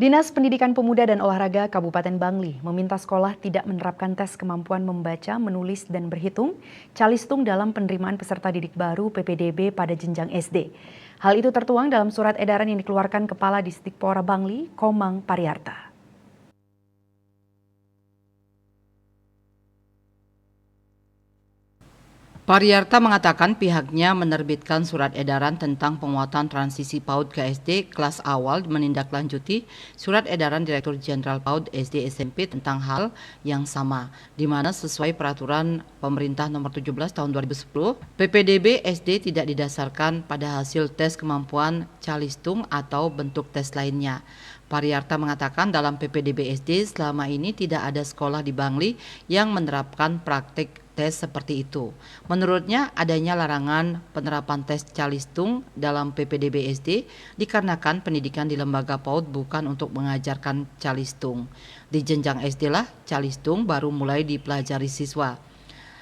Dinas Pendidikan Pemuda dan Olahraga Kabupaten Bangli meminta sekolah tidak menerapkan tes kemampuan membaca, menulis, dan berhitung calistung dalam penerimaan peserta didik baru PPDB pada jenjang SD. Hal itu tertuang dalam surat edaran yang dikeluarkan Kepala Disdikpora Bangli, Komang Pariarta. Pariarta mengatakan pihaknya menerbitkan surat edaran tentang penguatan transisi PAUD ke SD kelas awal menindaklanjuti surat edaran Direktur Jenderal PAUD SD SMP tentang hal yang sama, di mana sesuai peraturan pemerintah nomor 17 tahun 2010, PPDB SD tidak didasarkan pada hasil tes kemampuan calistung atau bentuk tes lainnya. Pariarta mengatakan dalam PPDB SD selama ini tidak ada sekolah di Bangli yang menerapkan praktik tes seperti itu. Menurutnya adanya larangan penerapan tes calistung dalam PPDB SD dikarenakan pendidikan di lembaga PAUD bukan untuk mengajarkan calistung. Di jenjang SD lah calistung baru mulai dipelajari siswa.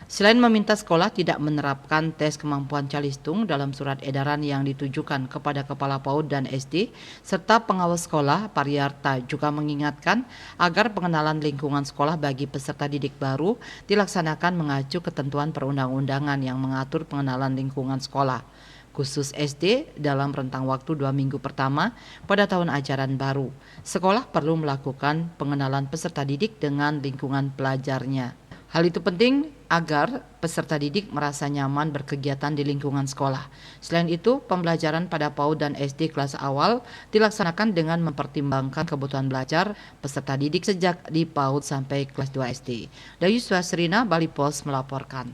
Selain meminta sekolah tidak menerapkan tes kemampuan calistung dalam surat edaran yang ditujukan kepada Kepala PAUD dan SD, serta pengawas sekolah, Pariarta juga mengingatkan agar pengenalan lingkungan sekolah bagi peserta didik baru dilaksanakan mengacu ketentuan perundang-undangan yang mengatur pengenalan lingkungan sekolah, khusus SD dalam rentang waktu 2 minggu pertama pada tahun ajaran baru. Sekolah perlu melakukan pengenalan peserta didik dengan lingkungan pelajarnya. Hal itu penting agar peserta didik merasa nyaman berkegiatan di lingkungan sekolah. Selain itu, pembelajaran pada PAUD dan SD kelas awal dilaksanakan dengan mempertimbangkan kebutuhan belajar peserta didik sejak di PAUD sampai kelas 2 SD. Dayu Swasrina, Bali Post melaporkan.